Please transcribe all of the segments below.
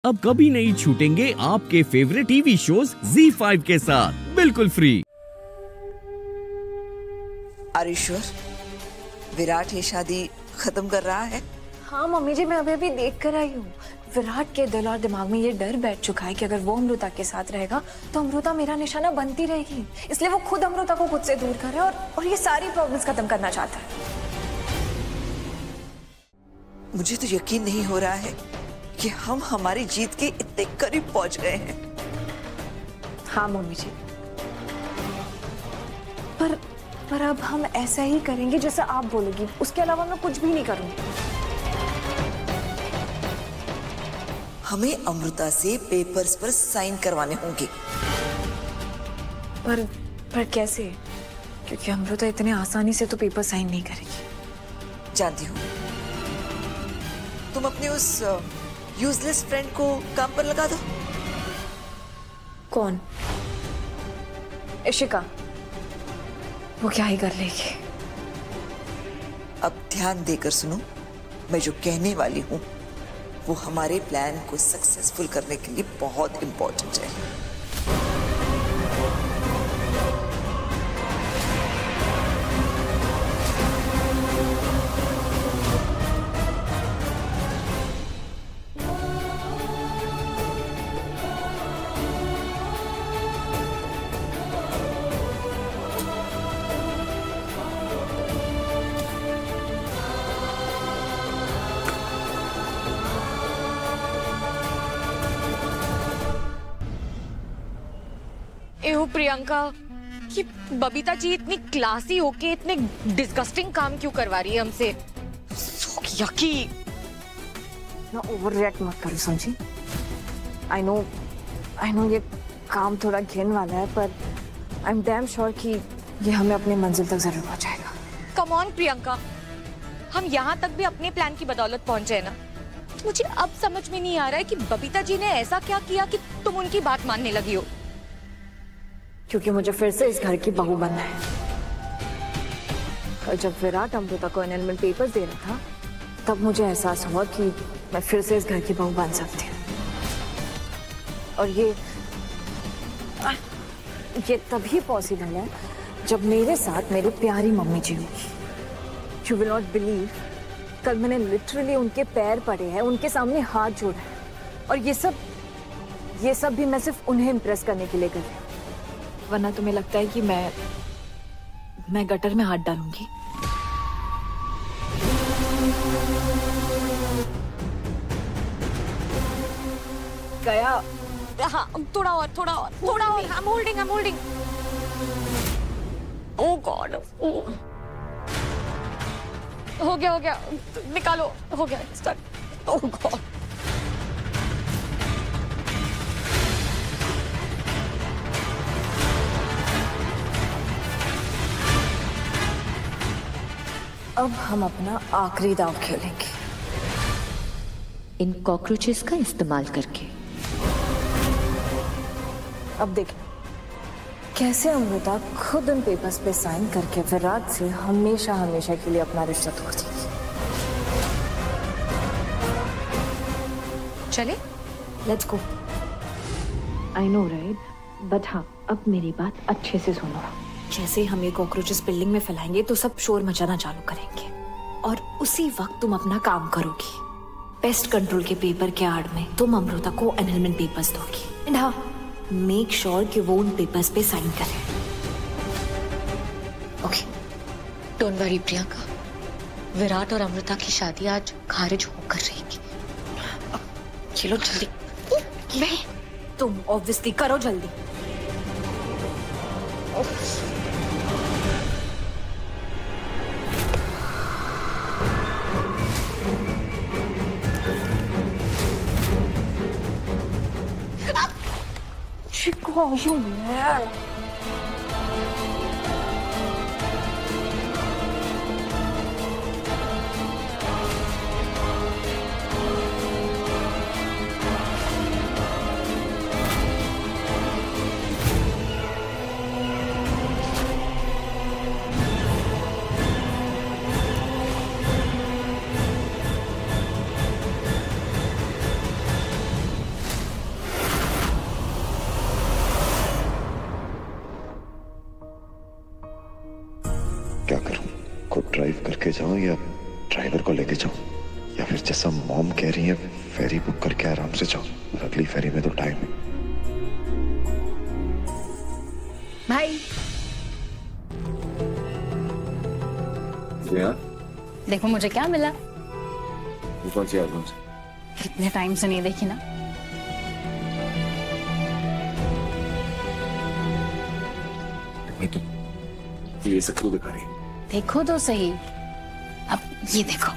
अब कभी नहीं छूटेंगे आपके फेवरेट टीवी शोज ZEE5 के साथ बिल्कुल फ्री। आरेश्वर, विराट ये शादी खत्म कर रहा है? हाँ मम्मी जी, मैं अभी देख कर आई हूँ। विराट के दिल और दिमाग में ये डर बैठ चुका है कि अगर वो अमृता के साथ रहेगा तो अमृता मेरा निशाना बनती रहेगी। इसलिए वो खुद अमृता को खुद से दूर कर रहा है और ये सारी प्रॉब्लम्स खत्म करना चाहता है। मुझे तो यकीन नहीं हो रहा है कि हम हमारी जीत के इतने करीब पहुंच गए हैं। हाँ मम्मी जी, पर अब हम ऐसा ही करेंगे जैसा आप बोलोगी, उसके अलावा मैं कुछ भी नहीं करूंगी। हमें अमृता से पेपर्स पर साइन करवाने होंगे। पर कैसे? क्योंकि अमृता इतने आसानी से तो पेपर साइन नहीं करेगी। जानती हूँ, तुम अपने उस यूजलेस फ्रेंड को काम पर लगा दो। कौन? इशिका। वो क्या ही कर लेगी। अब ध्यान देकर सुनो, मैं जो कहने वाली हूँ वो हमारे प्लान को सक्सेसफुल करने के लिए बहुत इंपॉर्टेंट है। एहो प्रियंका, कि बबीता जी इतनी क्लासी होके इतने डिस्गस्टिंग काम क्यों करवा रही है हमसे? So yucky। ना ओवर रिएक्ट मत करो समझी। आई नो ये काम थोड़ा घिन वाला है, पर आई एम डैम श्योर कि ये हमें अपनी मंजिल तक जरूर पहुंचाएगा। कम ऑन प्रियंका, हम यहाँ तक भी अपने प्लान की बदौलत पहुंचे हैं ना। मुझे अब समझ में नहीं आ रहा है कि बबीता जी ने ऐसा क्या किया कि तुम उनकी बात मानने लगी हो। क्योंकि मुझे फिर से इस घर की बहू बनना है। और जब विराट अमृता को एनरोलमेंट पेपर्स दे रहा था, तब मुझे एहसास हुआ कि मैं फिर से इस घर की बहू बन सकती हूँ। और ये तभी पॉसिबल है जब मेरे साथ मेरी प्यारी मम्मी जी होगी। यू विल नॉट बिलीव, कल मैंने लिटरली उनके पैर पड़े हैं, उनके सामने हाथ जोड़ा है। और ये सब भी मैं सिर्फ उन्हें इम्प्रेस करने के लिए कर रही हूँ। वरना तुम्हें लगता है कि मैं गटर में हाथ डालूंगी? गया। हाँ, थोड़ा और। I'm holding। Oh God। हो गया, निकालो। हो गया, स्टार्ट। Oh God। अब हम अपना आखिरी दांव खेलेंगे, इन कॉकरोचेस का इस्तेमाल करके। अब देखिए कैसे अमृता खुद उन पेपर्स पे साइन करके विराट से हमेशा के लिए अपना रिश्ता तोड़ देगी। चले, let's go. I know right, but हाँ, अब मेरी बात अच्छे से सुनो। जैसे ही हम ये कॉकरोचेस बिल्डिंग में फैलाएंगे तो सब शोर मचाना चालू करेंगे, और उसी वक्त तुम अपना काम करोगी। पेस्ट कंट्रोल के पेपर के आड़ में तुम अमृता को एनरोलमेंट पेपर्स दोगी। एंड हाँ, मेक श्योर कि वो उन पेपर्स पे साइन करे। Okay, don't worry Priyanka, Virat और अमृता की शादी आज खारिज होकर रहेगी। चलो जल्दी। मैं तुम ऑब्वियसली करो जल्दी। Chico, you mad? के जाऊं या ड्राइवर को लेके जाऊं, या फिर जैसा मॉम कह रही है फेरी बुक करके आराम से जाऊं। अगली फेरी में तो टाइम है। भाई देखो मुझे क्या मिला। कौन सी एल्बम से? कितने टाइम से नहीं देखी ना। तो ये सब क्यों दिखा रही है? देखो तो सही, अब ये देखो।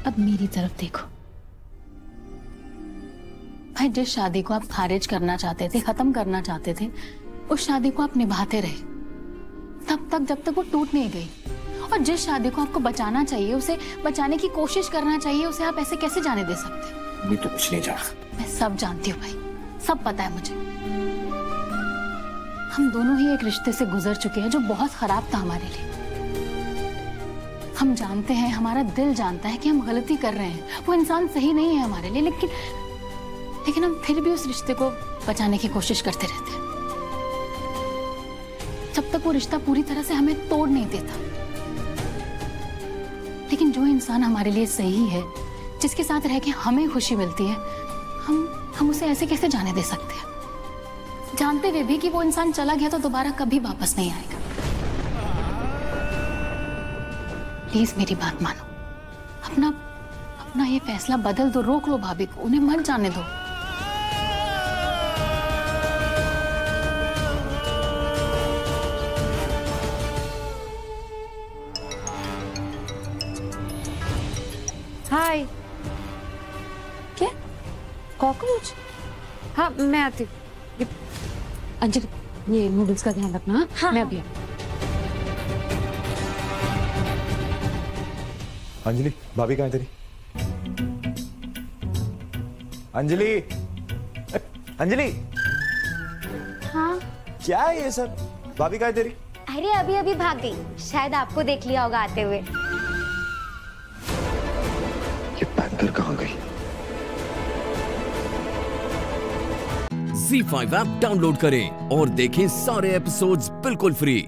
अब मेरी तरफ देखो भाई, जिस शादी को आप खारिज करना चाहते थे, खत्म करना चाहते थे, उस शादी को आप निभाते रहे तब तक जब तक वो टूट नहीं गई। और जिस शादी को आपको बचाना चाहिए, उसे बचाने की कोशिश करना चाहिए, उसे आप ऐसे कैसे जाने दे सकते? मैं तो कुछ नहीं जानता। मैं सब जानती हूँ भाई, सब पता है मुझे। हम दोनों ही एक रिश्ते से गुजर चुके हैं जो बहुत खराब था हमारे लिए। हम जानते हैं, हमारा दिल जानता है कि हम गलती कर रहे हैं, वो इंसान सही नहीं है हमारे लिए, लेकिन हम फिर भी उस रिश्ते को बचाने की कोशिश करते रहते हैं जब तक वो रिश्ता पूरी तरह से हमें तोड़ नहीं देता। लेकिन जो इंसान हमारे लिए सही है, जिसके साथ रह के हमें खुशी मिलती है, हम उसे ऐसे कैसे जाने दे सकते हैं, जानते हुए भी कि वो इंसान चला गया तो दोबारा कभी वापस नहीं आएगा। प्लीज मेरी बात मानो, अपना ये फैसला बदल दो, रोक लो भाभी को, उन्हें मत जाने दो। हाय। क्या? कॉकरोच? हाँ मैं आती हूँ। अंजलि ये नूडल्स का ध्यान रखना। हाँ मैं अभी। अंजलि भाभी कहाँ है तेरी? अंजलि, अंजलि। हाँ क्या है ये सब? भाभी कहाँ है तेरी? अरे अभी अभी भाग गई, शायद आपको देख लिया होगा आते हुए। ये बैंकर कहाँ गई? ZEE5 ऐप डाउनलोड करें और देखें सारे एपिसोड्स बिल्कुल फ्री।